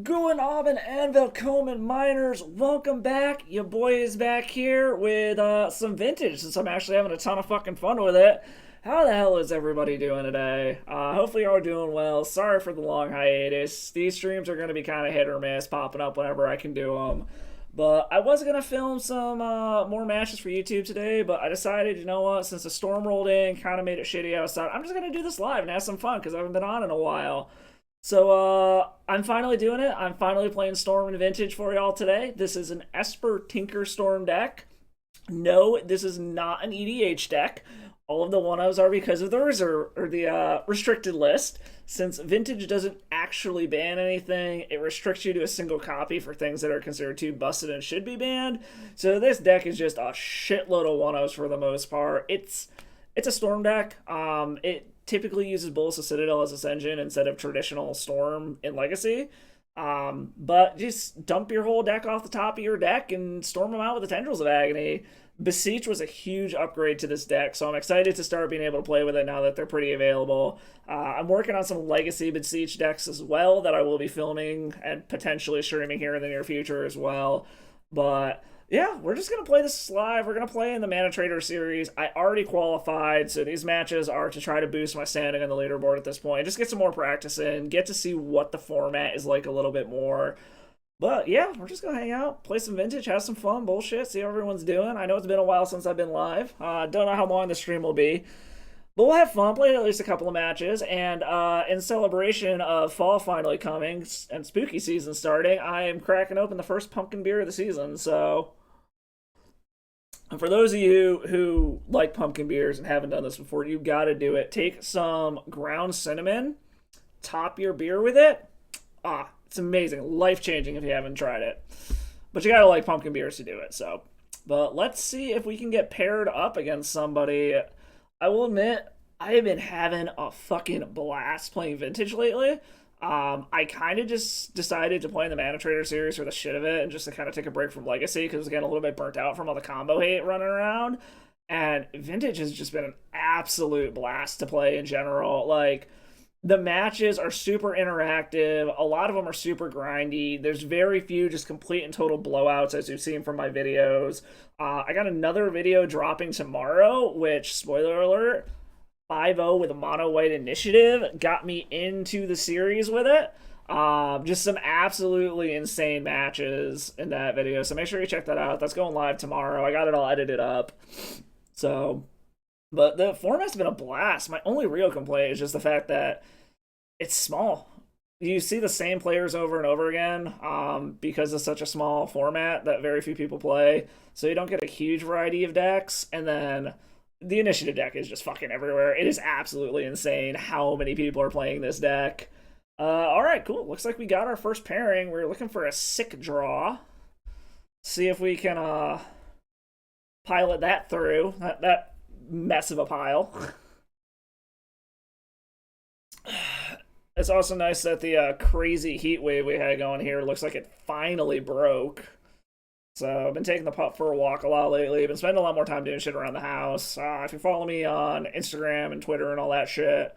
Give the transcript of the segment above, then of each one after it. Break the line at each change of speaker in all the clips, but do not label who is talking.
Going Abend and Velkommen Miners, welcome back. Your boy is back here with some vintage since I'm actually having a ton of fucking fun with it. How the hell is everybody doing today? Hopefully you're all doing well. Sorry for the long hiatus. These streams are going to be kind of hit or miss, popping up whenever I can do them. But I was going to film some more matches for YouTube today, but I decided, you know what, since the storm rolled in, kind of made it shitty outside, I'm just going to do this live and have some fun because I haven't been on in a while. So I'm finally doing it. I'm finally playing Storm and Vintage for y'all today. This is an Esper Tinker Storm deck. No, this is not an EDH deck. All of the one-ofs are because of the reserve or the restricted list. Since Vintage doesn't actually ban anything, it restricts you to a single copy for things that are considered too busted and should be banned. So this deck is just a shitload of one-ofs for the most part. It's a Storm deck. It typically uses Bolas Citadel as its engine instead of traditional Storm in Legacy. But just dump your whole deck off the top of your deck and storm them out with the Tendrils of Agony. Beseech was a huge upgrade to this deck, so I'm excited to start being able to play with it now that they're pretty available. I'm working on some Legacy Beseech decks as well that I will be filming and potentially streaming here in the near future as well. But yeah, we're just going to play this live. We're going to play in the ManaTraders Series. I already qualified, so these matches are to try to boost my standing on the leaderboard at this point. Just get some more practice in, get to see what the format is like a little bit more. But yeah, we're just going to hang out, play some vintage, have some fun, bullshit, see how everyone's doing. I know it's been a while since I've been live. Don't know how long the stream will be. But we'll have fun, play at least a couple of matches, and in celebration of fall finally coming and spooky season starting, I am cracking open the first pumpkin beer of the season, so... And for those of you who like pumpkin beers and haven't done this before, you've got to do it. Take some ground cinnamon, top your beer with it. It's amazing. Life changing if you haven't tried it. But you got to like pumpkin beers to do it. So, but let's see if we can get paired up against somebody. I will admit, I have been having a fucking blast playing vintage lately. I kind of just decided to play in the ManaTraders Series for the shit of it and just to kind of take a break from Legacy because I was getting a little bit burnt out from all the combo hate running around. And Vintage has just been an absolute blast to play in general. Like, the matches are super interactive. A lot of them are super grindy. There's very few just complete and total blowouts, as you've seen from my videos. I got another video dropping tomorrow, which, spoiler alert, 5-0 with a mono white initiative got me into the series with it. Just some absolutely insane matches in that video. So make sure you check that out. That's going live tomorrow. I got it all edited up. So, but the format's been a blast. My only real complaint is just the fact that it's small. You see the same players over and over again because it's such a small format that very few people play. So you don't get a huge variety of decks. And then the initiative deck is just fucking everywhere. It is absolutely insane how many people are playing this deck. All right, cool. Looks like we got our first pairing. We're looking for a sick draw. See if we can pilot that through. That mess of a pile. It's also nice that the crazy heat wave we had going here looks like it finally broke. So I've been taking the pup for a walk a lot lately. I've been spending a lot more time doing shit around the house. If you follow me on Instagram and Twitter and all that shit,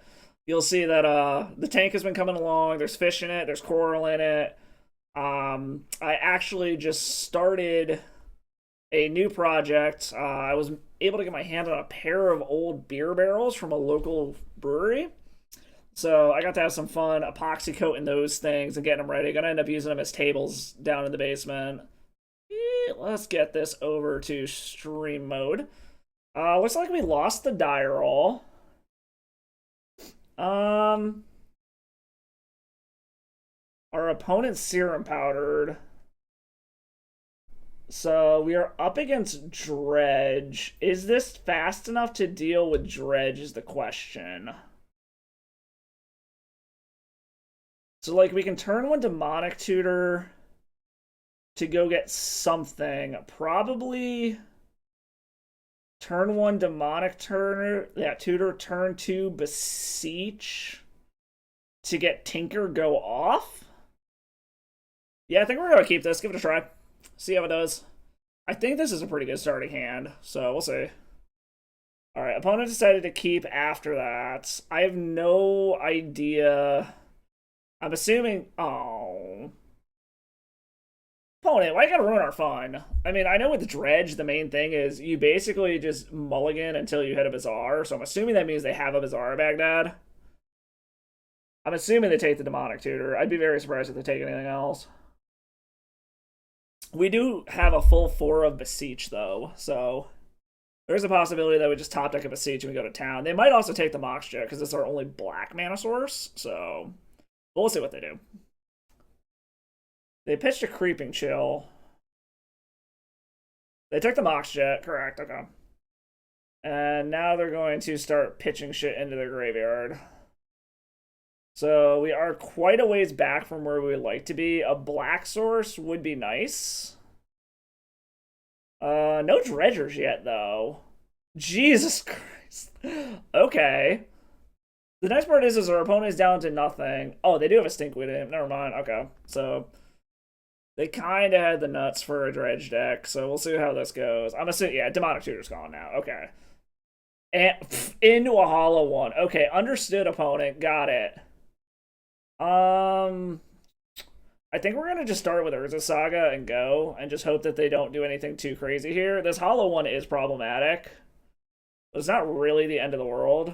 you'll see that the tank has been coming along. There's fish in it. There's coral in it. I actually just started a new project. I was able to get my hand on a pair of old beer barrels from a local brewery. So I got to have some fun epoxy coating those things and getting them ready. Gonna end up using them as tables down in the basement. Let's get this over to stream mode. Looks like we lost the die roll. Our opponent's serum powdered. So we are up against Dredge. Is this fast enough to deal with Dredge is the question. So like we can turn one Demonic Tutor to go get something. Probably turn one Demonic Tutor, turn two Beseech to get Tinker go off. Yeah, I think we're going to keep this. Give it a try. See how it does. I think this is a pretty good starting hand, so we'll see. Alright, opponent decided to keep after that. I have no idea. I'm assuming... Oh... Opponent, why you gotta ruin our fun? I mean, I know with Dredge, the main thing is you basically just mulligan until you hit a Bazaar, so I'm assuming that means they have a Bazaar, Baghdad. I'm assuming they take the Demonic Tutor. I'd be very surprised if they take anything else. We do have a full 4 of Beseech, though, so there's a possibility that we just top deck a Beseech and we go to town. They might also take the Mox Jet, because it's our only black mana source, so we'll see what they do. They pitched a Creeping Chill. They took the Mox Jet, correct, okay. And now they're going to start pitching shit into their graveyard. So we are quite a ways back from where we would like to be. A black source would be nice. No Dredgers yet, though. Jesus Christ. Okay. The next part is our opponent is down to nothing. Oh, they do have a Stinkweed in it. Never mind. Okay. So they kind of had the nuts for a Dredge deck, so we'll see how this goes. I'm assuming, yeah, Demonic Tutor's gone now. Okay. And into a hollow one. Okay, understood, opponent. Got it. I think we're gonna just start with Urza Saga and go, and just hope that they don't do anything too crazy here. This hollow one is problematic, but it's not really the end of the world.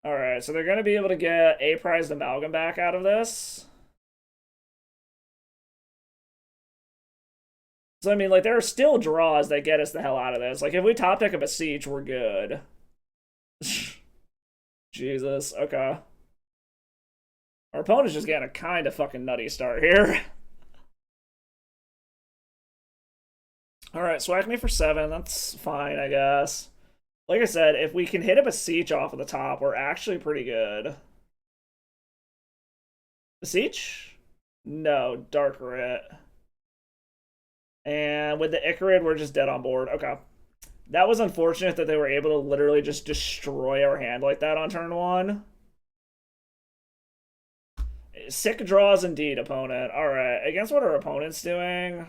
Alright, so they're gonna be able to get a prized amalgam back out of this. So, I mean, like, there are still draws that get us the hell out of this. Like, if we top deck a Beseech, we're good. Jesus, okay. Our opponent's just getting a kind of fucking nutty start here. Alright, swag me for 7. That's fine, I guess. Like I said, if we can hit a Beseech off of the top, we're actually pretty good. Beseech? No, Dark Rit. And with the Icarid, we're just dead on board. Okay. That was unfortunate that they were able to literally just destroy our hand like that on turn 1. Sick draws indeed, opponent. Alright, against what our opponent's doing,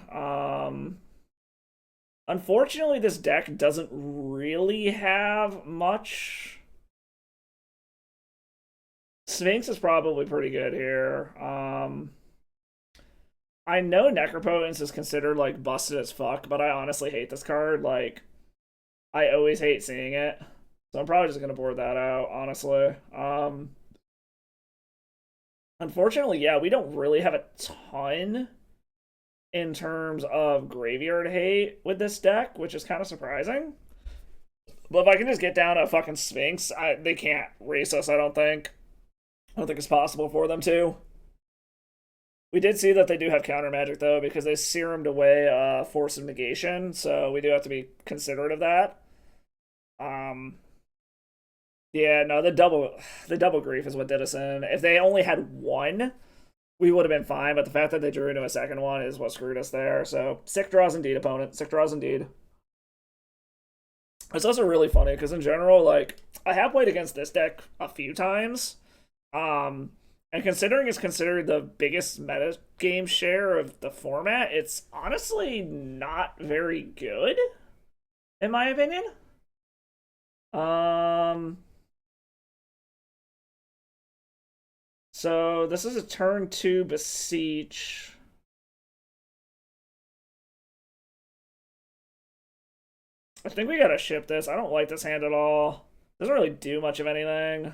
unfortunately, this deck doesn't really have much. Sphinx is probably pretty good here. I know Necropotence is considered, like, busted as fuck, but I honestly hate this card. Like, I always hate seeing it. So I'm probably just going to board that out, honestly. Unfortunately, yeah, we don't really have a ton in terms of graveyard hate with this deck, which is kind of surprising. But if I can just get down to a fucking Sphinx, they can't race us, I don't think. I don't think it's possible for them to. We did see that they do have counter magic, though, because they serumed away Force of Negation, so we do have to be considerate of that. Yeah, no, the double grief is what did us in. If they only had one, we would have been fine, but the fact that they drew into a second one is what screwed us there. So, sick draws indeed, opponent. Sick draws indeed. It's also really funny, because in general, like, I have played against this deck a few times. And considering it's considered the biggest meta game share of the format, it's honestly not very good, in my opinion. So this is a turn 2 Beseech. I think we gotta ship this. I don't like this hand at all. Doesn't really do much of anything.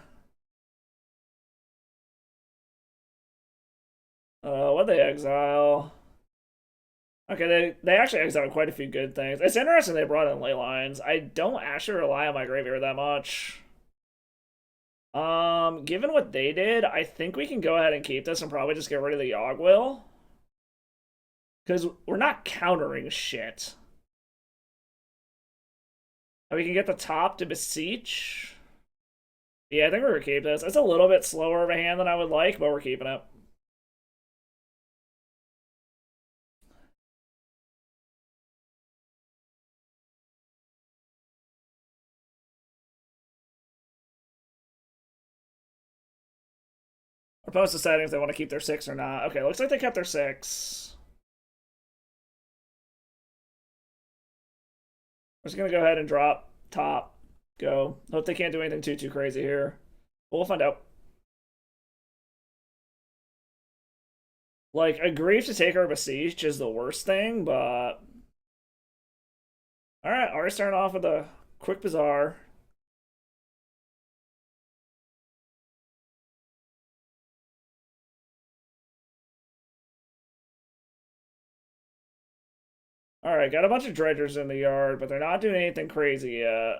What'd they exile? Okay, they actually exiled quite a few good things. It's interesting they brought in ley lines. I don't actually rely on my graveyard that much. Given what they did, I think we can go ahead and keep this and probably just get rid of the Yogwill. Because we're not countering shit. And we can get the top to Beseech. Yeah, I think we're gonna keep this. It's a little bit slower of a hand than I would like, but we're keeping it. Our opponent's deciding if they want to keep their 6 or not. Okay, looks like they kept their 6. We're just gonna go ahead and drop top. Go. Hope they can't do anything too crazy here. We'll find out. Like, a grief to take our besiege is the worst thing, but... Alright, already starting off with a quick bazaar. Alright, got a bunch of dredgers in the yard, but they're not doing anything crazy yet.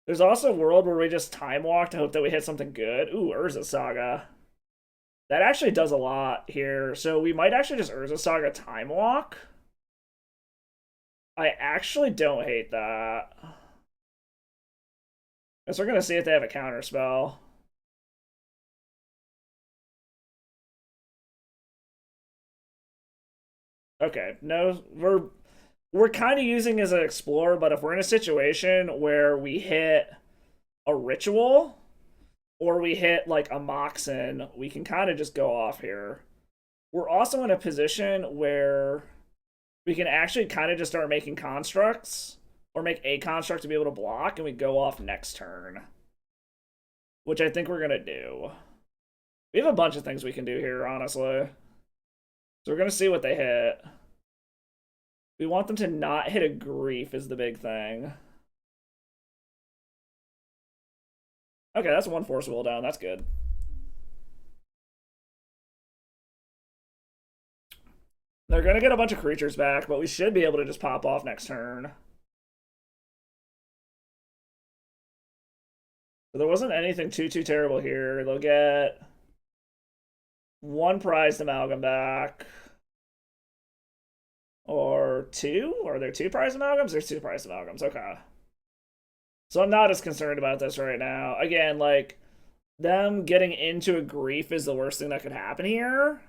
There's also a world where we just time walk to hope that we hit something good. Ooh, Urza Saga. That actually does a lot here. So we might actually just Urza Saga time walk. I actually don't hate that. Guess we're gonna see if they have a counter spell. Okay, no, we're kind of using as an explorer, but if we're in a situation where we hit a ritual or we hit like a Moxen, we can kind of just go off here. We're also in a position where we can actually kind of just start making constructs or make a construct to be able to block, and we go off next turn, which I think we're going to do. We have a bunch of things we can do here, honestly. So we're going to see what they hit. We want them to not hit a grief is the big thing. Okay, that's one force will down. That's good. They're going to get a bunch of creatures back, but we should be able to just pop off next turn. But there wasn't anything too terrible here. They'll get one prized amalgam back. Or two? Are there two prized amalgams? There's two prized amalgams. Okay. So I'm not as concerned about this right now. Again, like, them getting into a grief is the worst thing that could happen here.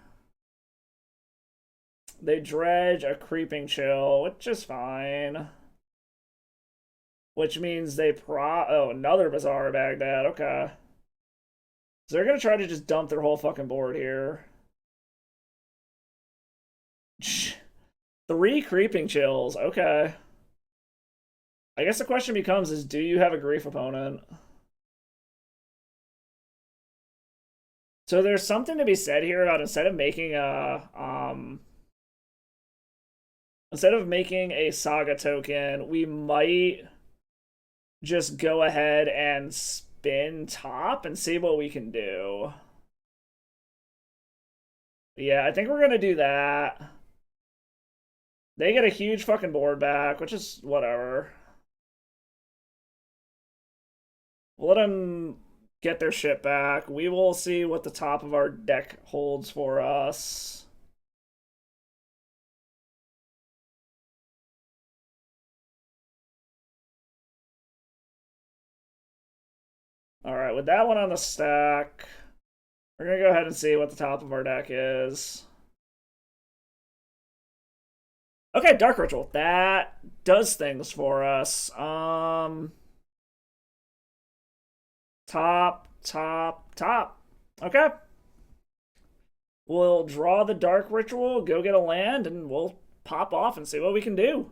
They dredge a creeping chill, which is fine. Which means they oh, another Bazaar Baghdad. Okay. So they're going to try to just dump their whole fucking board here. 3 creeping chills. Okay. I guess the question becomes is, do you have a grief opponent? So there's something to be said here about instead of making a saga token, we might just go ahead and spin top and see what we can do. Yeah, I think we're gonna do that. They get a huge fucking board back, which is whatever. We'll let them get their shit back. We will see what the top of our deck holds for us. Alright, with that one on the stack, we're going to go ahead and see what the top of our deck is. Okay, Dark Ritual. That does things for us. Top. Okay. We'll draw the Dark Ritual, go get a land, and we'll pop off and see what we can do.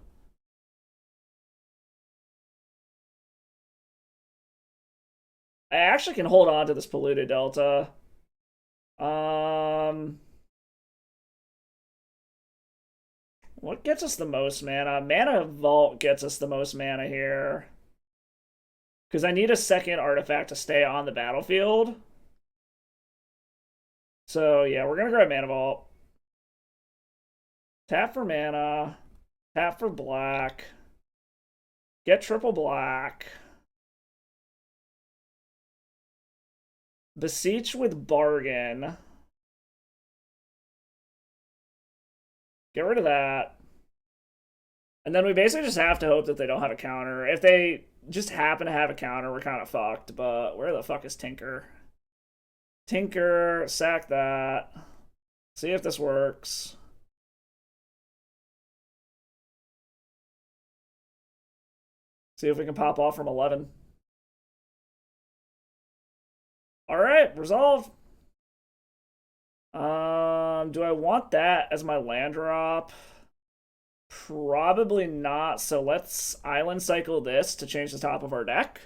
I actually can hold on to this Polluted Delta. What gets us the most mana? Mana Vault gets us the most mana here. Because I need a second artifact to stay on the battlefield. So, yeah, we're going to grab Mana Vault. Tap for mana. Tap for black. Get triple black. Beseech with Bargain. Get rid of that. And then we basically just have to hope that they don't have a counter. If they just happen to have a counter, we're kind of fucked. But where the fuck is Tinker? Tinker, sack that. See if this works. See if we can pop off from 11. Alright, resolve. Do I want that as my land drop? Probably not. So let's island cycle this to change the top of our deck.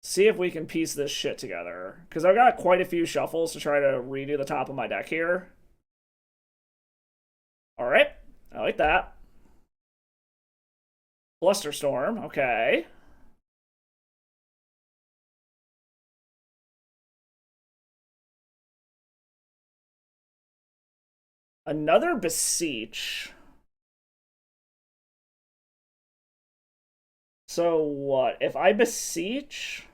See if we can piece this shit together. Because I've got quite a few shuffles to try to redo the top of my deck here. Alright, I like that. Blusterstorm, okay. Another Beseech. So what? If I Beseech,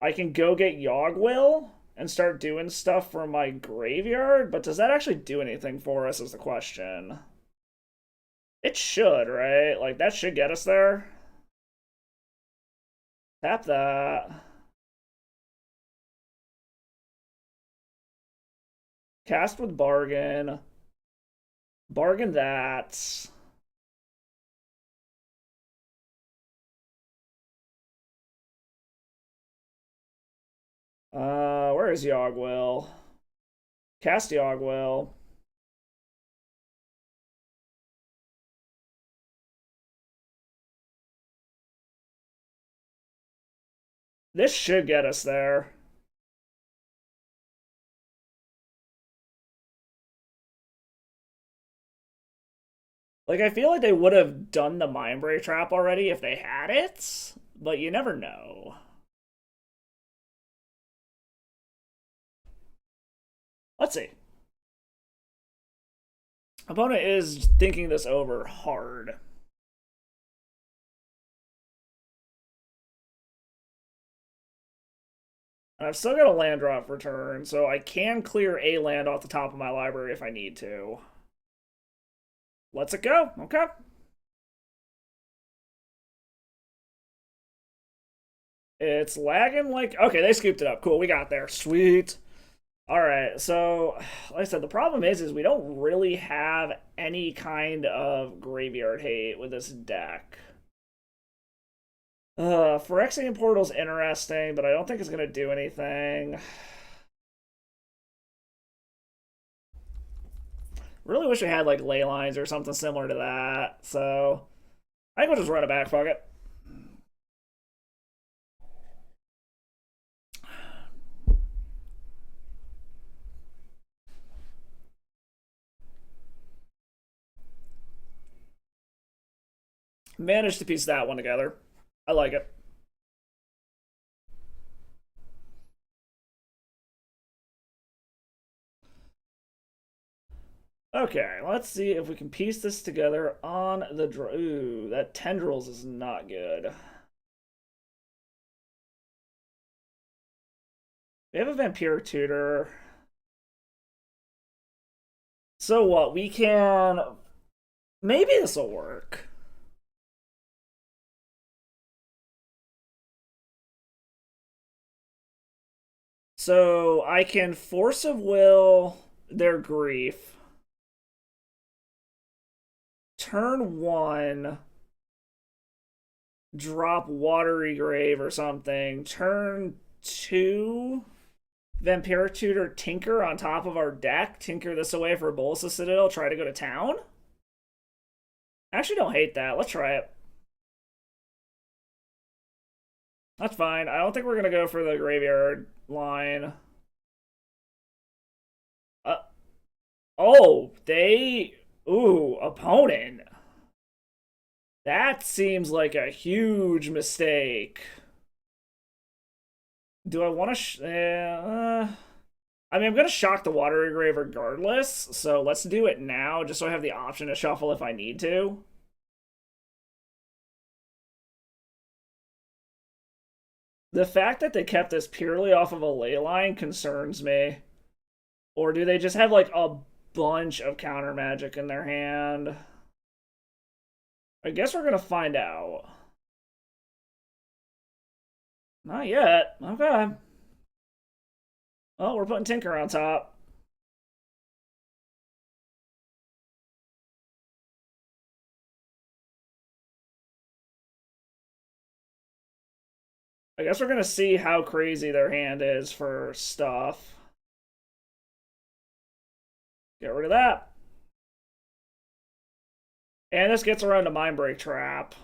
I can go get Yogwill and start doing stuff for my graveyard, but does that actually do anything for us is the question. It should, right? Like, that should get us there. Tap that. Cast with Bargain. Bargain that. Where is Yogwill? Cast Yogwill. This should get us there. Like, I feel like they would have done the Mindbreak Trap already if they had it, but you never know. Let's see. Opponent is thinking this over hard. And I've still got a land drop for turn, so I can clear a land off the top of my library if I need to. Let's it go. Okay. It's lagging like... Okay, they scooped it up. Cool, we got there. Sweet. Alright, so, like I said, the problem is we don't really have any kind of graveyard hate with this deck. Phyrexian Portal's interesting, but I don't think it's going to do anything. Really wish we had, like, ley lines or something similar to that, so I think we'll just run it back, fuck it. Managed to piece that one together. I like it. Okay, let's see if we can piece this together on the... Ooh, that Tendrils is not good. We have a Vampire Tutor. So what? We can... Maybe this will work. So I can Force of Will their Grief. Turn 1, drop Watery Grave or something. Turn 2, Vampire Tutor Tinker on top of our deck. Tinker this away for Bolas Citadel. Try to go to town. I actually don't hate that. Let's try it. That's fine. I don't think we're going to go for the graveyard line. Oh, they... Ooh, opponent. That seems like a huge mistake. Do I want to... I mean, I'm going to shock the Watery Grave regardless, so let's do it now, just so I have the option to shuffle if I need to. The fact that they kept this purely off of a ley line concerns me. Or do they just have, like, a bunch of counter magic in their hand? I guess we're gonna find out. Not yet. Okay. Oh, we're putting Tinker on top. I guess we're gonna see how crazy their hand is for stuff. Get rid of that. And this gets around to Mindbreak Trap.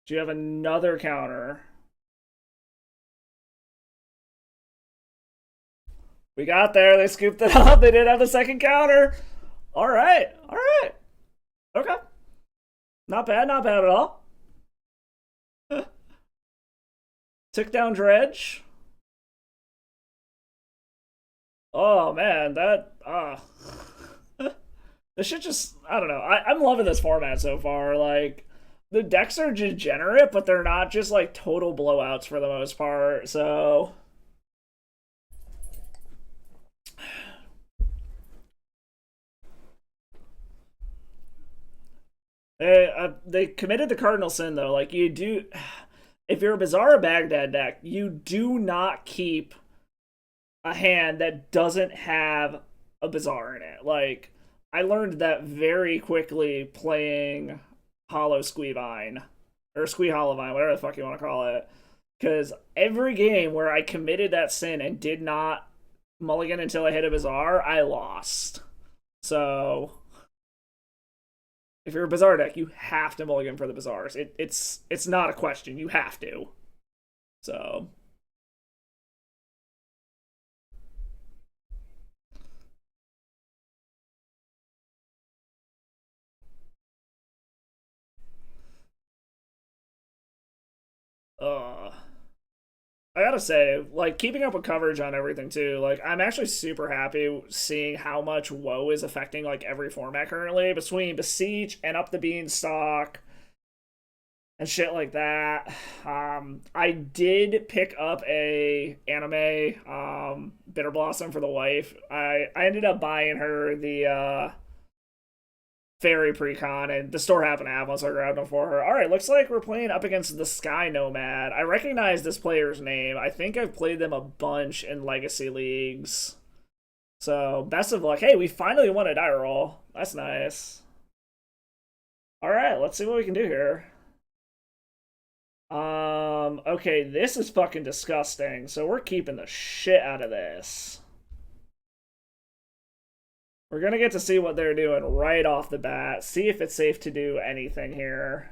Do you have another counter? We got there. They scooped it up. They didn't have the second counter. All right. All right. Okay. Not bad. Not bad at all. Took down Dredge. Oh man, that this shit just I don't know. I'm loving this format so far. Like the decks are degenerate, but they're not just like total blowouts for the most part. So they committed the cardinal sin though. Like you do, if you're a Bizarre Baghdad deck, you do not keep a hand that doesn't have a Bizarre in it. Like I learned that very quickly playing Hollow Squeevine or Squee Hollowvine, whatever the fuck you want to call it. Because every game where I committed that sin and did not mulligan until I hit a Bizarre, I lost. So if you're a Bizarre deck, you have to mulligan for the Bizarres. It's not a question. You have to. So uh I gotta say, like, keeping up with coverage on everything too, like, I'm actually super happy seeing how much WoE is affecting, like, every format currently, between Beseech and Up the Beanstalk and shit like that. I did pick up a anime, Bitter Blossom for the wife. I ended up buying her the, Fairy Precon, and the store happened to have one, so I grabbed them for her. All right, looks like we're playing up against the Sky Nomad. I recognize this player's name. I think I've played them a bunch in Legacy Leagues. So, best of luck. Hey, we finally won a die roll. That's nice. All right, let's see what we can do here. Okay, this is fucking disgusting. So we're keeping the shit out of this. We're gonna get to see what they're doing right off the bat. See if it's safe to do anything here.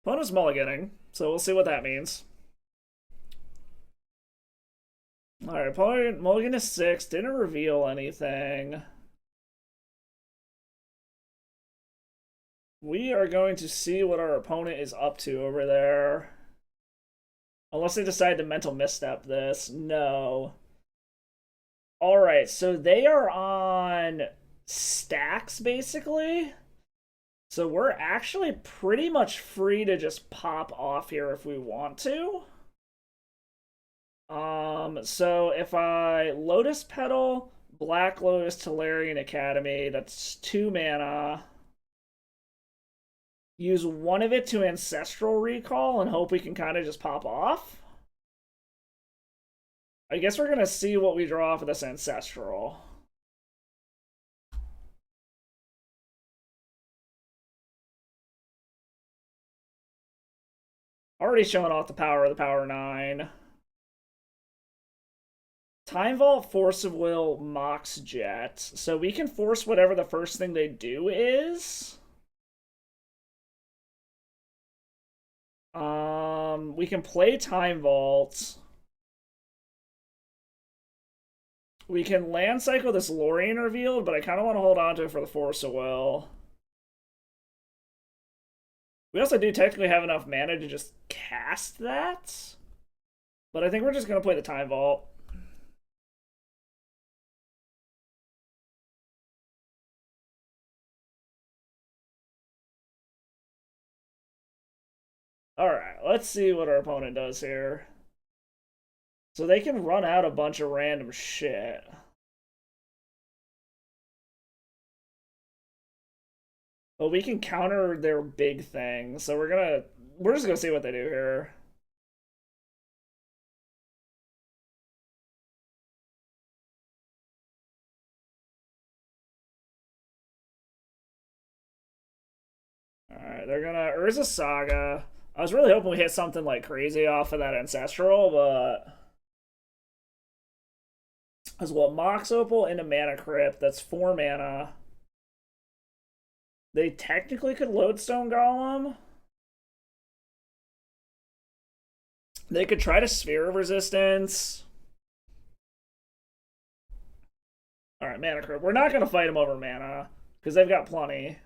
Opponent's mulliganing, so we'll see what that means. Alright, opponent mulligan is 6, didn't reveal anything. We are going to see what our opponent is up to over there. Unless they decide to mental misstep this. No. Alright, so they are on stacks, basically. So we're actually pretty much free to just pop off here if we want to. So if I Lotus Petal, Black Lotus, Tolarian Academy, that's 2 mana. Use one of it to Ancestral Recall and hope we can kind of just pop off. I guess we're going to see what we draw off of this Ancestral. Already showing off the power of the Power 9. Time Vault, Force of Will, Mox Jet. So we can force whatever the first thing they do is. We can play Time Vault. We can land cycle this Lorien revealed, but I kind of want to hold on to it for the Force of Will. We also do technically have enough mana to just cast that. But I think we're just going to play the Time Vault. Alright, let's see what our opponent does here. So they can run out a bunch of random shit. But we can counter their big thing. So we're gonna we're just gonna see what they do here. Alright, they're gonna Urza Saga. I was really hoping we hit something like crazy off of that Ancestral, but as well, Mox Opal into Mana Crypt. That's 4 mana. They technically could Lodestone Golem. They could try to Sphere of Resistance. Alright, Mana Crypt. We're not going to fight them over mana, because they've got plenty.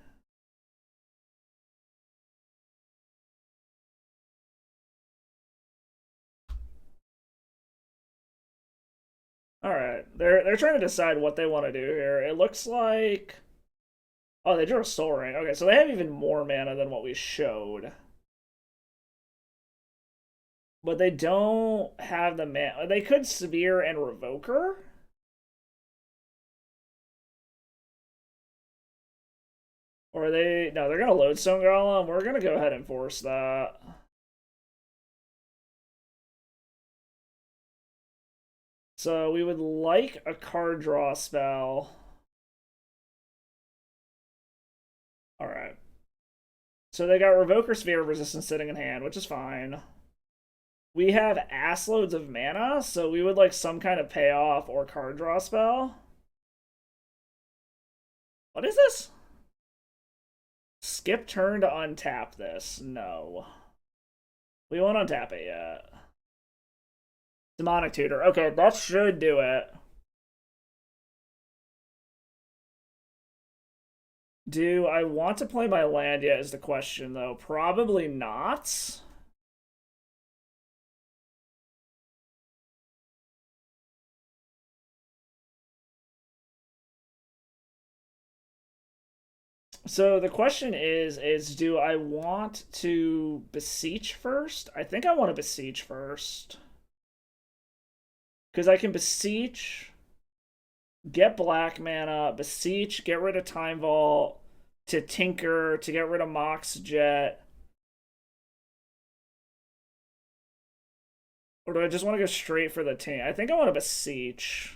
Alright, they're trying to decide what they want to do here. It looks like... Oh, they drew a Soul Ring. Okay, so they have even more mana than what we showed. But they don't have the mana. They could Sphere and Revoker. Or are they... No, they're going to Lodestone Golem. We're going to go ahead and force that. So we would like a card draw spell. Alright. So they got Revoker Sphere of Resistance sitting in hand, which is fine. We have ass loads of mana, so we would like some kind of payoff or card draw spell. What is this? Skip turn to untap this. No. We won't untap it yet. Demonic Tutor. Okay, that should do it. Do I want to play my land yet is the question, though. Probably not. So the question is do I want to Beseech first? I think I want to Beseech first. Because I can Beseech, get black mana, Beseech, get rid of Time Vault, to Tinker, to get rid of Mox Jet. Or do I just want to go straight for the Tink? I think I want to Beseech.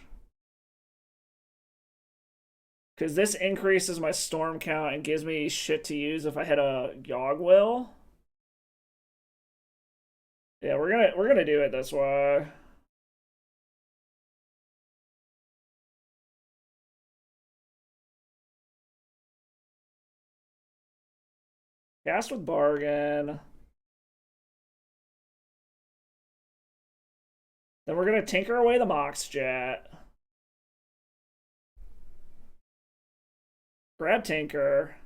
Because this increases my storm count and gives me shit to use if I hit a Yogg-Will. Yeah, we're gonna do it this way. Cast with Bargain. Then we're gonna tinker away the Mox Jet. Grab Tinker.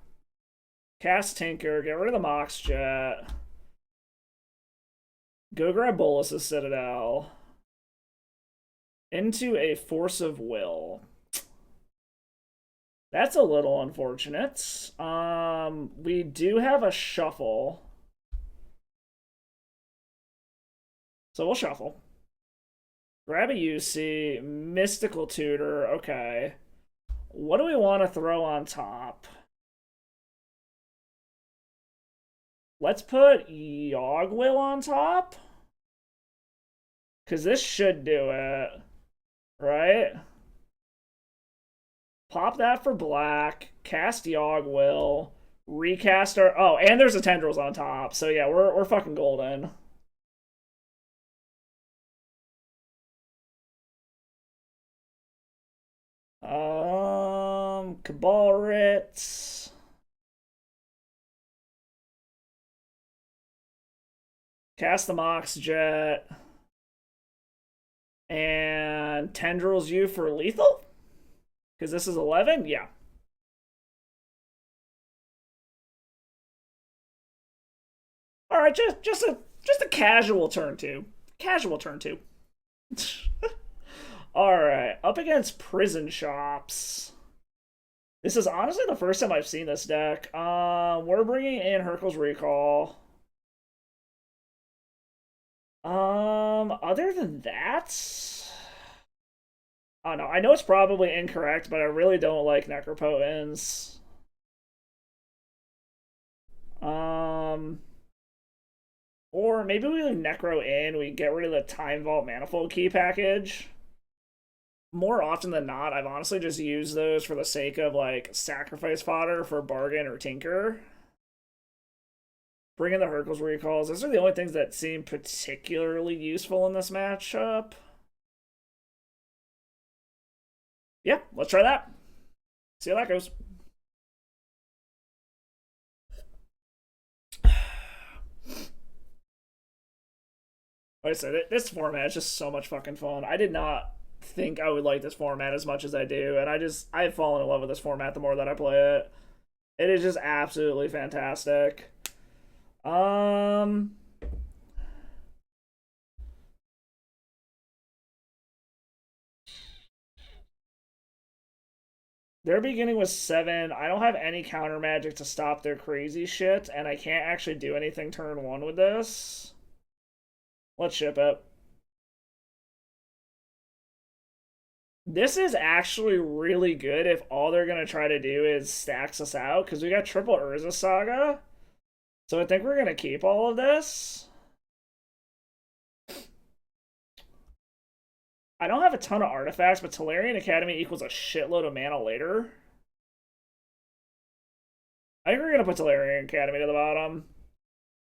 Cast Tinker. Get rid of the Mox Jet. Go grab Bolas' Citadel. Into a Force of Will. That's a little unfortunate. We do have a shuffle. So we'll shuffle. Grab a UC. Mystical Tutor. Okay. What do we want to throw on top? Let's put Yogg-Will on top. Because this should do it. Right? Pop that for black. Cast Yogg-Will. Recast our... Oh, and there's the Tendrils on top. So yeah, we're fucking golden. Cabal Ritz. Cast the Mox Jet. And Tendrils you for lethal? Because this is 11? Yeah. Alright, just a casual turn 2. Casual turn 2. Alright, up against Prison Shops. This is honestly the first time I've seen this deck. We're bringing in Hurkyl's Recall. Other than that... I don't know. I know it's probably incorrect, but I really don't like Necropotence. Or maybe we leave Necro in, we get rid of the Time Vault Manifold Key package. More often than not, I've honestly just used those for the sake of, like, sacrifice fodder for Bargain or Tinker. Bring in the Hercules recalls. Those are the only things that seem particularly useful in this matchup. Yeah, let's try that. See how that goes. Like I said, this format is just so much fucking fun. I did not think I would like this format as much as I do, and I've fallen in love with this format the more that I play it. It is just absolutely fantastic. Their beginning was 7. I don't have any counter magic to stop their crazy shit, and I can't actually do anything turn 1 with this. Let's ship it. This is actually really good if all they're going to try to do is stacks us out, because we got triple Urza Saga. So I think we're going to keep all of this. I don't have a ton of artifacts, but Tolarian Academy equals a shitload of mana later. I think we're going to put Tolarian Academy to the bottom.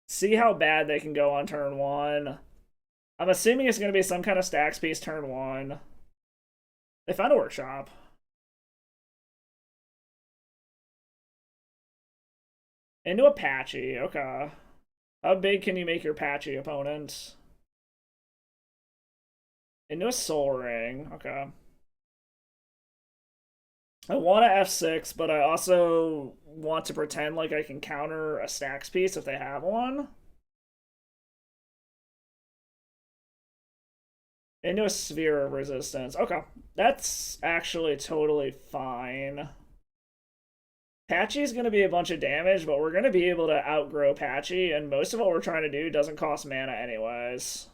See how bad they can go on turn 1. I'm assuming it's going to be some kind of stacks piece turn 1. They found a workshop. Into Apache, okay. How big can you make your Apache opponent? Into a Soul Ring, okay. I want to F6, but I also want to pretend like I can counter a stacks piece if they have one. Into a Sphere of Resistance. Okay, that's actually totally fine. Patchy is going to be a bunch of damage, but we're going to be able to outgrow Patchy, and most of what we're trying to do doesn't cost mana anyways.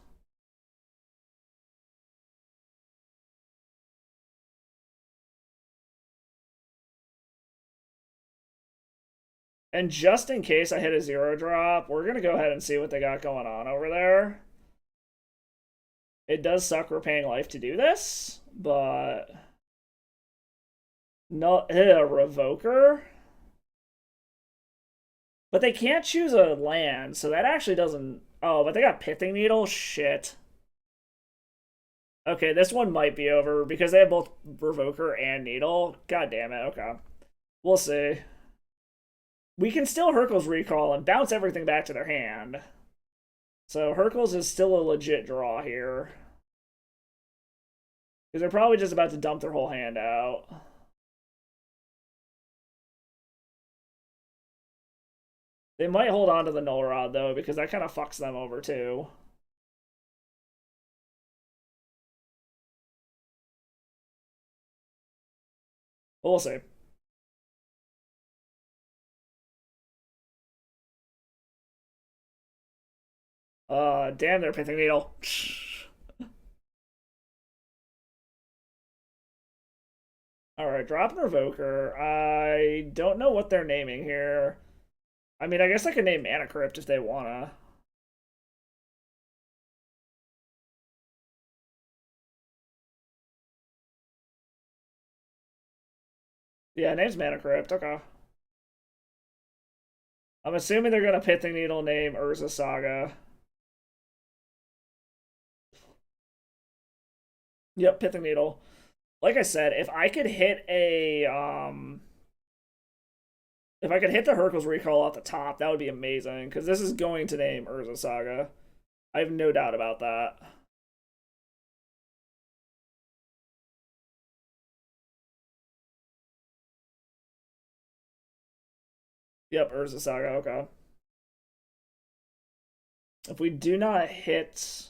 And just in case I hit a 0 drop, we're going to go ahead and see what they got going on over there. It does suck we're paying life to do this, but... No, a Revoker? But they can't choose a land, so that actually doesn't... Oh, but they got Pithing Needle? Shit. Okay, this one might be over because they have both Revoker and Needle. God damn it, okay. We'll see. We can still Hercules recall and bounce everything back to their hand. So Hercules is still a legit draw here. Because they're probably just about to dump their whole hand out. They might hold on to the Null Rod, though, because that kind of fucks them over, too. We'll see. Damn their Pithing Needle. Alright, drop Revoker. I don't know what they're naming here. I mean, I guess I could name Mana Crypt if they wanna. Yeah, name's Mana Crypt, okay. I'm assuming they're gonna Pithing Needle name Urza Saga. Yep, Pithing Needle. Like I said, if I could hit a if I could hit the Hercules recall off the top, that would be amazing, because this is going to name Urza Saga. I have no doubt about that. Yep, Urza Saga, okay. If we do not hit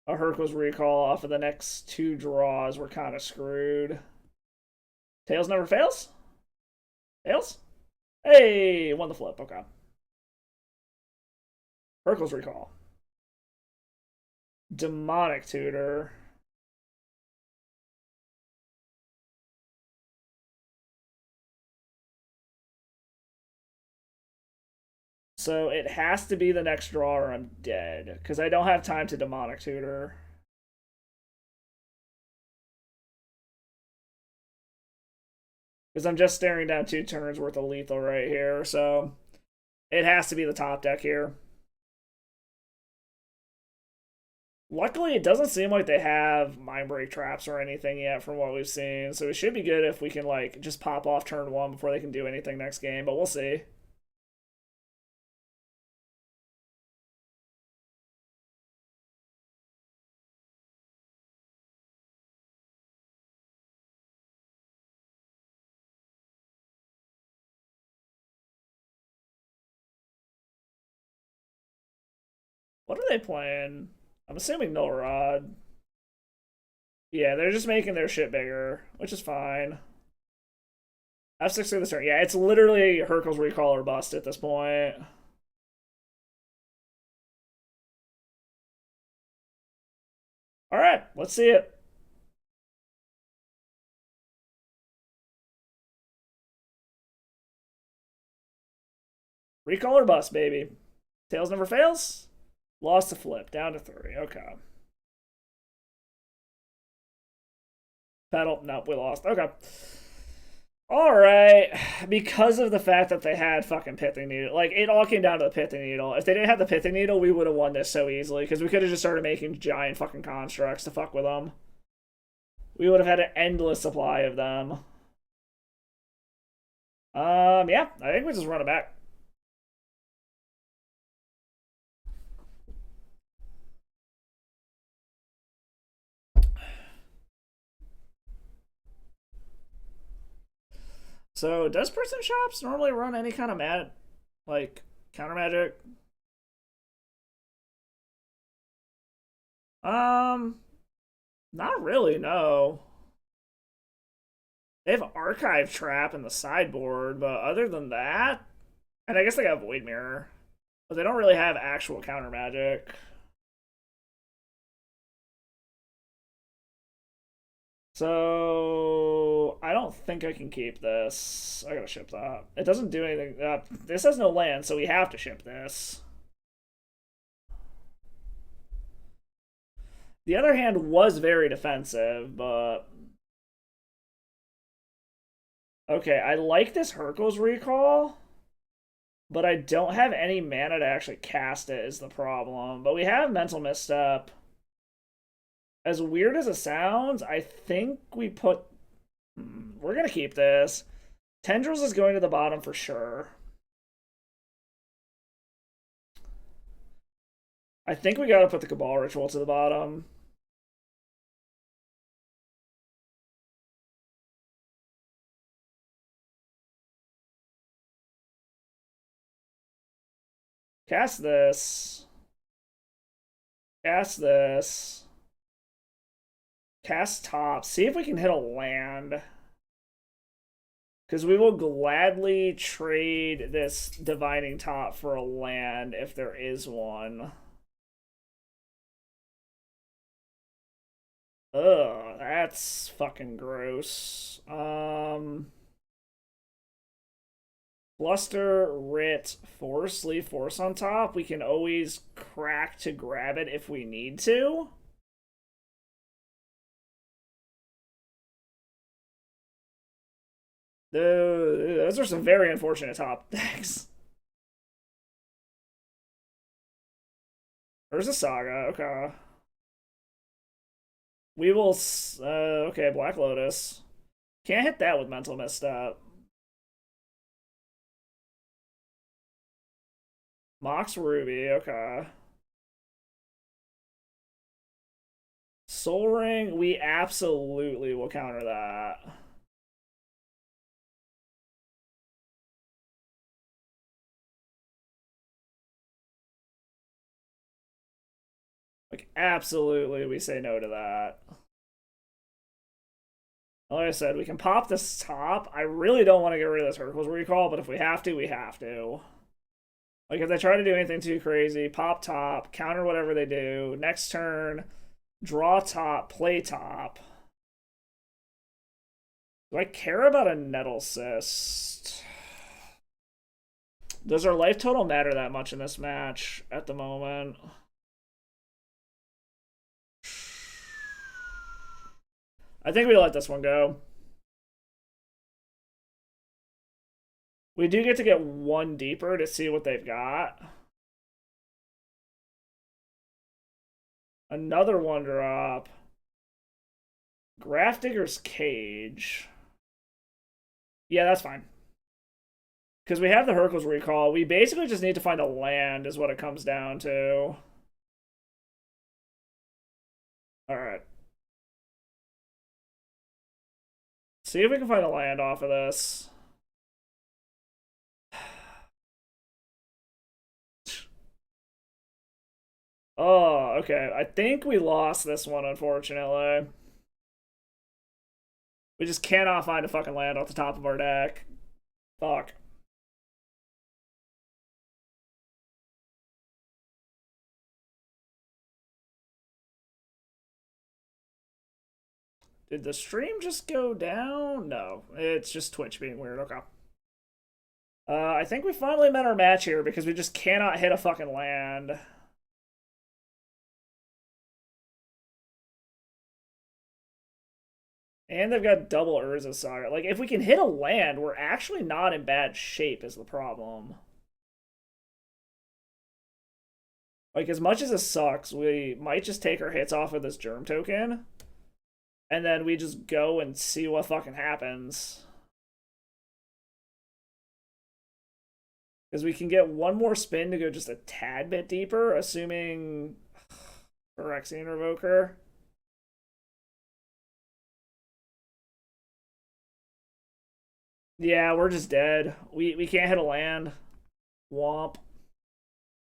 a Hercules recall off of the next 2 draws, we're kind of screwed. Tails never fails? Tails? Hey, won the flip, okay. Hercules recall. Demonic Tutor. So it has to be the next draw or I'm dead. Because I don't have time to Demonic Tutor. Because I'm just staring down 2 turns worth of lethal right here. So it has to be the top deck here. Luckily, it doesn't seem like they have Mind Break traps or anything yet from what we've seen. So it should be good if we can, like, just pop off turn 1 before they can do anything next game. But we'll see. What are they playing? I'm assuming Null Rod. Yeah, they're just making their shit bigger, which is fine. F6 through the turn. Yeah, it's literally Hurkyl's Recall or bust at this point. Alright, let's see it. Recall or bust, baby. Tails never fails. Lost to flip. Down to 3. Okay. Pedal. Nope, we lost. Okay. Alright. Because of the fact that they had fucking Pithing Needle. Like, it all came down to the Pithing Needle. If they didn't have the Pithing Needle, we would have won this so easily. Because we could have just started making giant fucking constructs to fuck with them. We would have had an endless supply of them. Yeah. I think we just run it back. So, does Prison Shops normally run any kind of counter magic? Not really, no. They have Archive Trap in the sideboard, but other than that, and I guess they got Void Mirror, but they don't really have actual counter magic. So I don't think I can keep this. I gotta ship that. It doesn't do anything. This has no land, so we have to ship this. The other hand was very defensive, but okay, I like this Hurkyl's Recall, but I don't have any mana to actually cast it is the problem. But we have Mental Misstep. As weird as it sounds, I think we put... We're going to keep this. Tendrils is going to the bottom for sure. I think we got to put the Cabal Ritual to the bottom. Cast this. Cast this. Cast top. See if we can hit a land. Because we will gladly trade this Divining Top for a land if there is one. Ugh, that's fucking gross. Bluster, Writ, Force, leave Force on top. We can always crack to grab it if we need to. Those are some very unfortunate top decks. There's a Saga, okay. We will, okay, Black Lotus. Can't hit that with Mental Misstep. Mox Ruby, okay. Soul Ring, we absolutely will counter that. Like, absolutely, we say no to that. Like I said, we can pop this top. I really don't want to get rid of this Hurkyl's Recall, but if we have to, we have to. Like, if they try to do anything too crazy, pop top, counter whatever they do. Next turn, draw top, play top. Do I care about a Nettle Cyst? Does our life total matter that much in this match at the moment? I think we let this one go. We do get to get one deeper to see what they've got. Another one drop. Grafdigger's Cage. Yeah, that's fine. Because we have the Hercules Recall. We basically just need to find a land is what it comes down to. Alright. See if we can find a land off of this. Oh, okay. I think we lost this one, unfortunately. We just cannot find a fucking land off the top of our deck. Fuck. Did the stream just go down? No, it's just Twitch being weird. Okay. I think we finally met our match here because we just cannot hit a fucking land. And they've got double Urza Saga. Like, if we can hit a land, we're actually not in bad shape is the problem. Like, as much as it sucks, we might just take our hits off of this Germ token. And then we just go and see what fucking happens. Because we can get one more spin to go just a tad bit deeper, assuming Phyrexian Revoker. Yeah, we're just dead. We can't hit a land. Womp.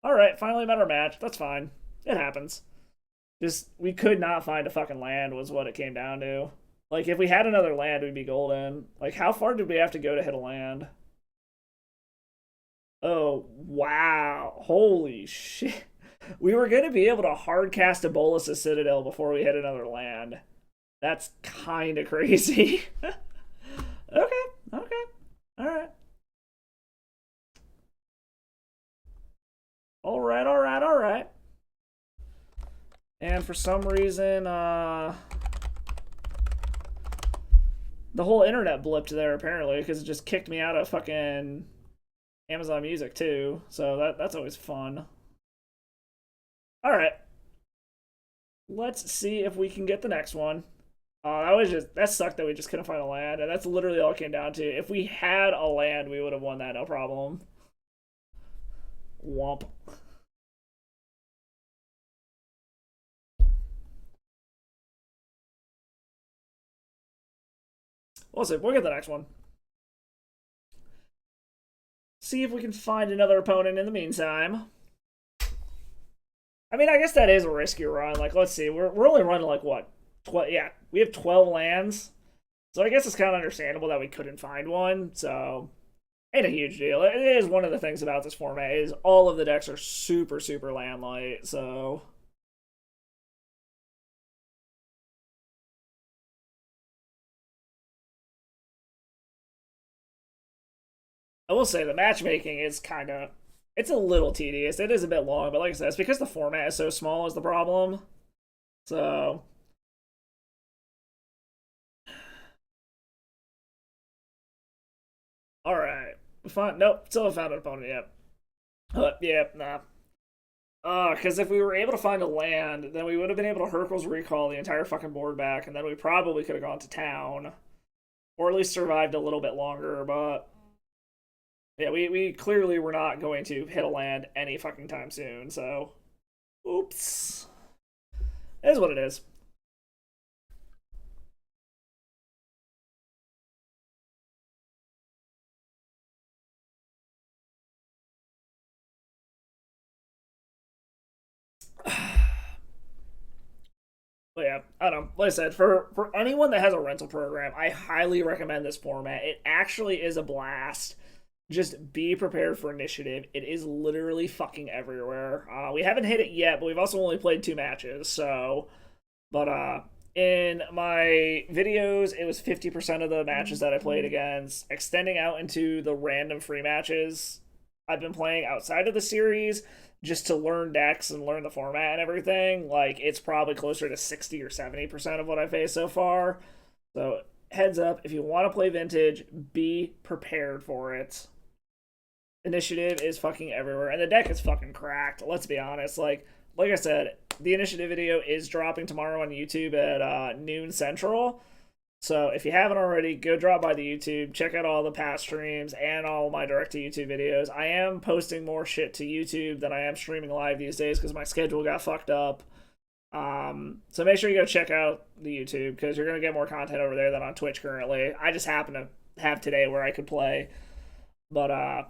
Alright, finally met our match. That's fine. It happens. Just, we could not find a fucking land was what it came down to. Like, if we had another land, we'd be golden. Like, how far did we have to go to hit a land? Oh, wow. Holy shit. We were going to be able to hard cast a Bolas' Citadel before we hit another land. That's kind of crazy. Okay, okay. Alright. Alright, alright, alright. And for some reason, the whole internet blipped there, apparently, because it just kicked me out of fucking Amazon Music, too. So that's always fun. Alright. Let's see if we can get the next one. That sucked that we just couldn't find a land, and that's literally all it came down to. If we had a land, we would have won that, no problem. Womp. We'll see. We'll get the next one. See if we can find another opponent in the meantime. I mean, I guess that is a risky run. Like, let's see. We're only running, like, what? Yeah, we have 12 lands. So I guess it's kind of understandable that we couldn't find one. So, ain't a huge deal. It is one of the things about this format is all of the decks are super, super land light. So... I will say the matchmaking is kind of... It's a little tedious. It is a bit long, but like I said, it's because the format is so small is the problem. So... Alright. Nope, still haven't found an opponent yet. Yeah, nah. Because if we were able to find a land, then we would have been able to Hercules recall the entire fucking board back, and then we probably could have gone to town. Or at least survived a little bit longer, but... Yeah, we clearly were not going to hit a land any fucking time soon, so... Oops. It is what it is. But yeah, I don't know. Like I said, for anyone that has a rental program, I highly recommend this format. It actually is a blast. Just be prepared for initiative. It is literally fucking everywhere. We haven't hit it yet, but we've also only played 2 matches, so... But, in my videos, it was 50% of the matches that I played against. Extending out into the random free matches, I've been playing outside of the series just to learn decks and learn the format and everything, like it's probably closer to 60 or 70% of what I faced so far. So heads up, if you want to play Vintage, be prepared for it. Initiative is fucking everywhere, and the deck is fucking cracked. Let's be honest. Like I said, the initiative video is dropping tomorrow on YouTube at noon Central. So if you haven't already, go drop by the YouTube, check out all the past streams and all my direct to YouTube videos. I am posting more shit to YouTube than I am streaming live these days because my schedule got fucked up. So make sure you go check out the YouTube because you're gonna get more content over there than on Twitch currently. I just happen to have today where I could play, but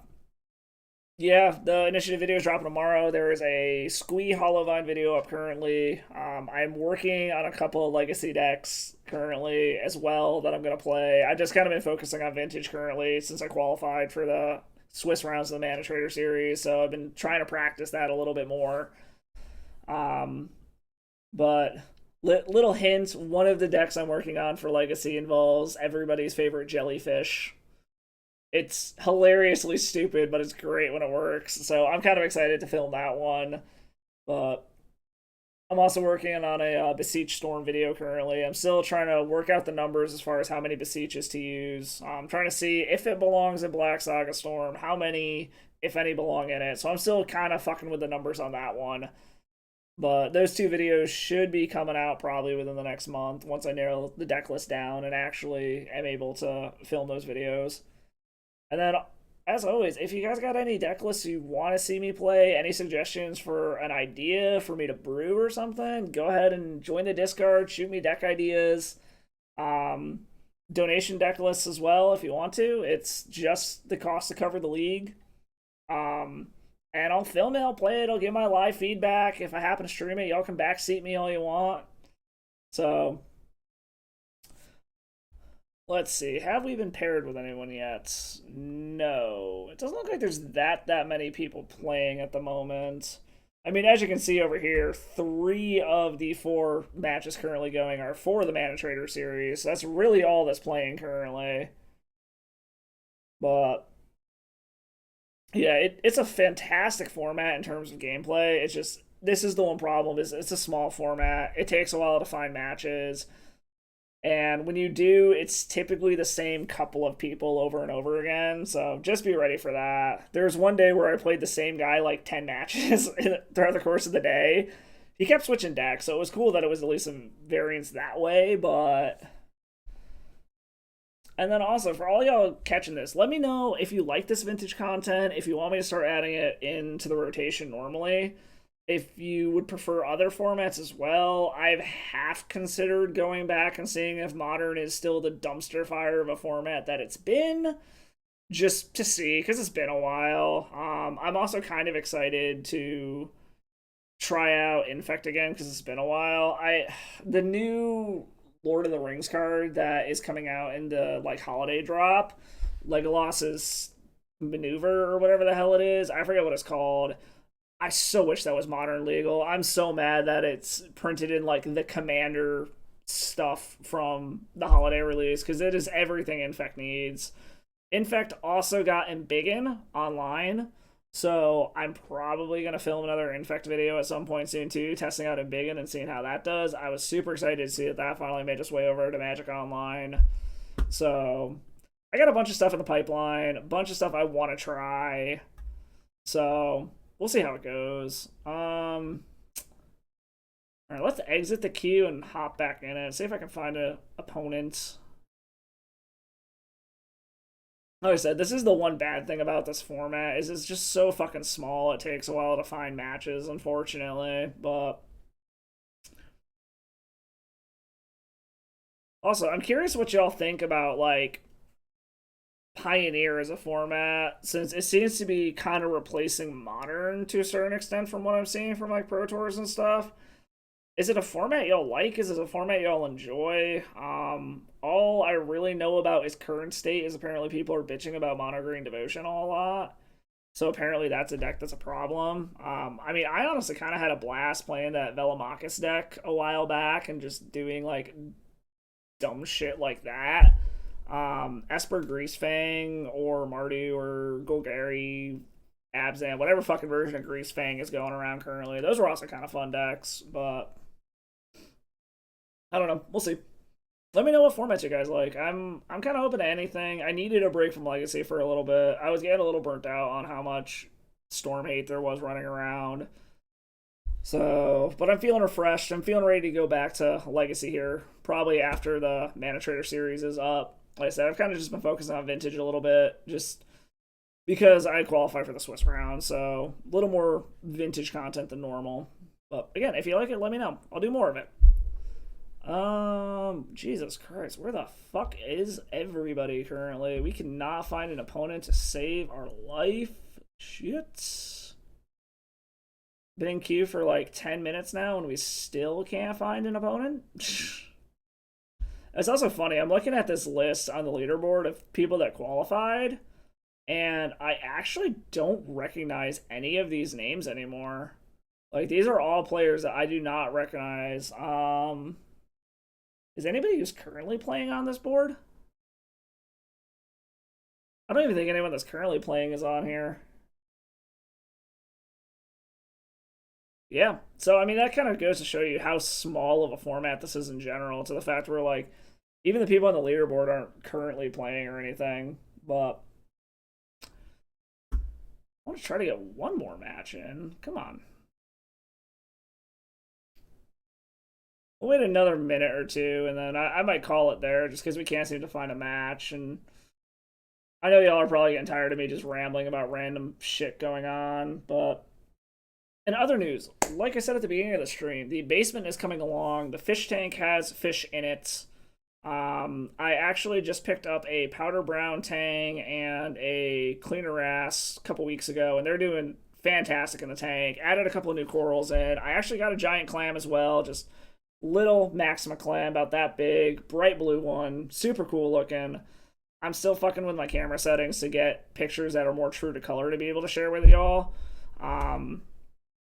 yeah, the initiative video is dropping tomorrow. There is a Squee Hollowvine video up currently. I'm working on a couple of legacy decks currently as well that I'm going to play. I've just kind of been focusing on Vintage currently since I qualified for the Swiss rounds of the ManaTraders Series, so I've been trying to practice that a little bit more. But little hint, one of the decks I'm working on for Legacy involves everybody's favorite jellyfish. It's hilariously stupid, but it's great when it works. So I'm kind of excited to film that one. But I'm also working on a Beseech Storm video currently. I'm still trying to work out the numbers as far as how many Beseeches to use. I'm trying to see if it belongs in Black Saga Storm, how many, if any, belong in it. So I'm still kind of fucking with the numbers on that one. But those two videos should be coming out probably within the next month once I narrow the deck list down and actually am able to film those videos. And then, as always, if you guys got any deck lists you want to see me play, any suggestions for an idea for me to brew or something, go ahead and join the Discord, shoot me deck ideas. Donation deck lists as well if you want to. It's just the cost to cover the league. And I'll film it, I'll play it, I'll give my live feedback. If I happen to stream it, y'all can backseat me all you want. So let's see. Have we been paired with anyone yet? No. It doesn't look like there's that many people playing at the moment. I mean, as you can see over here, 3 of the 4 matches currently going are for the ManaTraders Series. So that's really all that's playing currently. But yeah, it's a fantastic format in terms of gameplay. It's just, this is the one problem, is it's a small format. It takes a while to find matches. And when you do, it's typically the same couple of people over and over again. So just be ready for that. There was one day where I played the same guy like 10 matches throughout the course of the day. He kept switching decks, so it was cool that it was at least some variance that way, but... And then also, for all y'all catching this, let me know if you like this vintage content, if you want me to start adding it into the rotation normally. If you would prefer other formats as well, I've half considered going back and seeing if Modern is still the dumpster fire of a format that it's been, just to see, because it's been a while. I'm also kind of excited to try out Infect again, because it's been a while. The new Lord of the Rings card that is coming out in the like holiday drop, Legolas's Maneuver or whatever the hell it is, I forget what it's called. I so wish that was Modern legal. I'm so mad that it's printed in like the Commander stuff from the holiday release, because it is everything Infect needs. Infect also got Embiggen online, so I'm probably going to film another Infect video at some point soon too, testing out Embiggen and seeing how that does. I was super excited to see that finally made its way over to Magic Online. So I got a bunch of stuff in the pipeline, a bunch of stuff I want to try. So we'll see how it goes. All right, let's exit the queue and hop back in it. See if I can find an opponent. Like I said, this is the one bad thing about this format, is it's just so fucking small. It takes a while to find matches, unfortunately. But also, I'm curious what y'all think about like Pioneer as a format, since it seems to be kind of replacing Modern to a certain extent from what I'm seeing from like Pro Tours and stuff. Is it a format y'all like? Is it a format y'all enjoy? All I really know about its current state is apparently people are bitching about Mono Green Devotional a lot. So apparently that's a deck that's a problem. I mean, I honestly kind of had a blast playing that Velomachus deck a while back and just doing like dumb shit like that. Esper Greasefang or Mardu or Golgari Abzan, whatever fucking version of Grease Fang is going around currently. Those were also kind of fun decks, but I don't know. We'll see. Let me know what formats you guys like. I'm kind of open to anything. I needed a break from Legacy for a little bit. I was getting a little burnt out on how much Storm hate there was running around. So, but I'm feeling refreshed. I'm feeling ready to go back to Legacy here, probably after the ManaTraders Series is up. Like I said, I've kind of just been focusing on Vintage a little bit, just because I qualify for the Swiss round, so a little more Vintage content than normal. But again, if you like it, let me know. I'll do more of it. Jesus Christ, where the fuck is everybody currently? We cannot find an opponent to save our life. Shit. Been in queue for like 10 minutes now and we still can't find an opponent? It's also funny, I'm looking at this list on the leaderboard of people that qualified, and I actually don't recognize any of these names anymore. Like, these are all players that I do not recognize. Is anybody who's currently playing on this board? I don't even think anyone that's currently playing is on here. Yeah, so I mean, that kind of goes to show you how small of a format this is in general, to the fact where, like, even the people on the leaderboard aren't currently playing or anything, but I want to try to get one more match in. Come on. We'll wait another minute or two, and then I might call it there, just because we can't seem to find a match, and I know y'all are probably getting tired of me just rambling about random shit going on, but in other news, like I said at the beginning of the stream, the basement is coming along. The fish tank has fish in it. I actually just picked up a powder brown tang and a cleaner wrasse a couple weeks ago, and they're doing fantastic in the tank. Added a couple of new corals in. I actually got a giant clam as well, just little Maxima clam, about that big, bright blue one, super cool looking. I'm still fucking with my camera settings to get pictures that are more true to color to be able to share with y'all.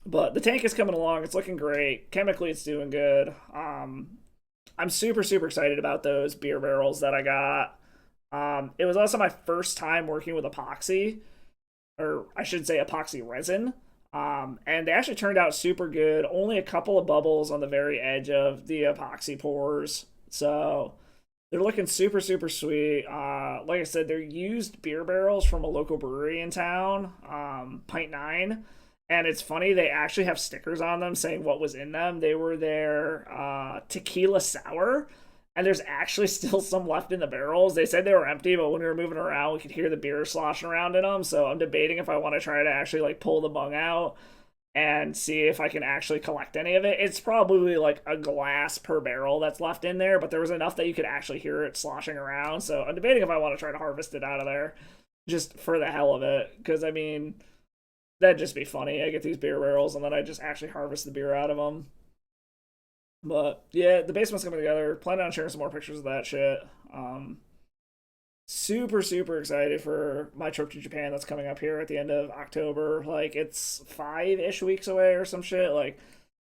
But the tank is coming along. It's looking great. Chemically, it's doing good. I'm super, super excited about those beer barrels that I got. It was also my first time working with epoxy, or I should say epoxy resin. And they actually turned out super good. Only a couple of bubbles on the very edge of the epoxy pores. So they're looking super, super sweet. Like I said, they're used beer barrels from a local brewery in town, Pint 9. And it's funny, they actually have stickers on them saying what was in them. They were their tequila sour, and there's actually still some left in the barrels. They said they were empty, but when we were moving around, we could hear the beer sloshing around in them. So I'm debating if I want to try to actually like pull the bung out and see if I can actually collect any of it. It's probably like a glass per barrel that's left in there, but there was enough that you could actually hear it sloshing around. So I'm debating if I want to try to harvest it out of there just for the hell of it. Because, I mean, that'd just be funny. I get these beer barrels and then I just actually harvest the beer out of them. But yeah, the basement's coming together. Planning on sharing some more pictures of that shit. Super, super excited for my trip to Japan that's coming up here at the end of October. Like, it's 5-ish weeks away or some shit. Like,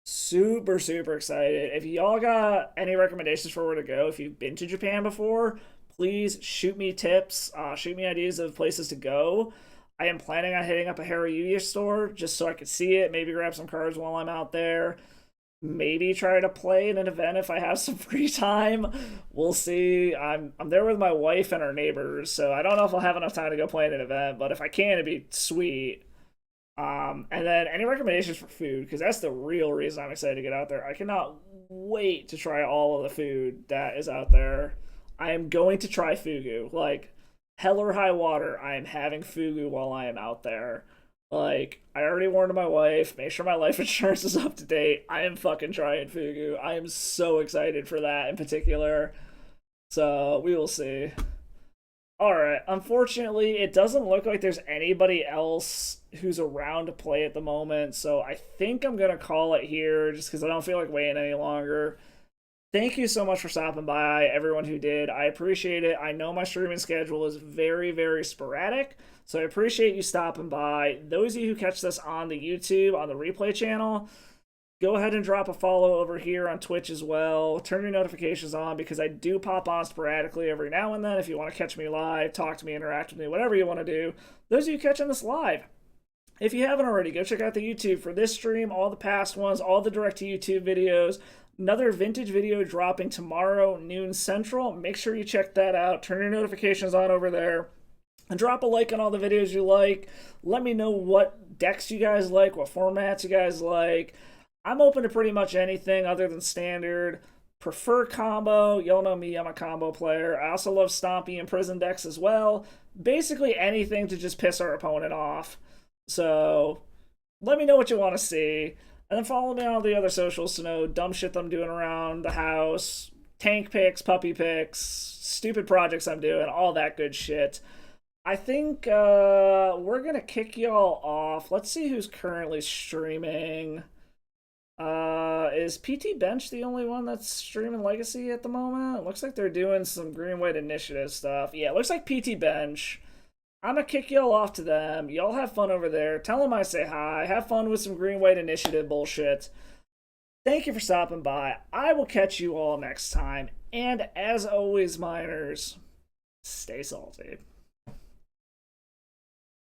super, super excited. If y'all got any recommendations for where to go, if you've been to Japan before, please shoot me tips. Shoot me ideas of places to go. I am planning on hitting up a Haruyuya store just so I could see it, maybe grab some cards while I'm out there. Maybe try to play in an event if I have some free time. We'll see. I'm there with my wife and our neighbors, so I don't know if I'll have enough time to go play in an event, but if I can, it'd be sweet. And then any recommendations for food, because that's the real reason I'm excited to get out there. I cannot wait to try all of the food that is out there. I am going to try fugu. Like, hell or high water, I am having fugu while I am out there. Like, I already warned my wife, make sure my life insurance is up to date. I am fucking trying fugu. I am so excited for that in particular. So, we will see. Alright, unfortunately, it doesn't look like there's anybody else who's around to play at the moment, so I think I'm going to call it here, just because I don't feel like waiting any longer. Thank you so much for stopping by, everyone who did. I appreciate it. I know my streaming schedule is very, very sporadic, so I appreciate you stopping by. Those of you who catch this on the YouTube, on the replay channel, go ahead and drop a follow over here on Twitch as well. Turn your notifications on, because I do pop on sporadically every now and then if you want to catch me live, talk to me, interact with me, whatever you want to do. Those of you catching this live, If you haven't already, go check out the YouTube for this stream, all the past ones, all the direct to YouTube videos. Another vintage video dropping tomorrow, noon central. Make sure you check that out. Turn your notifications on over there. And drop a like on all the videos you like. Let me know what decks you guys like, what formats you guys like. I'm open to pretty much anything other than standard. Prefer combo. Y'all know me, I'm a combo player. I also love Stompy and Prison decks as well. Basically anything to just piss our opponent off. So let me know what you want to see. And then follow me on all the other socials to know dumb shit I'm doing around the house, tank picks, puppy picks, stupid projects I'm doing, all that good shit. I think we're going to kick y'all off. Let's see who's currently streaming. Is PT Bench the only one that's streaming Legacy at the moment? It looks like they're doing some Green White Initiative stuff. Yeah, it looks like PT Bench. I'm gonna kick y'all off to them. Y'all have fun over there. Tell them I say hi. Have fun with some Green White Initiative bullshit. Thank you for stopping by. I will catch you all next time. And as always, miners, stay salty.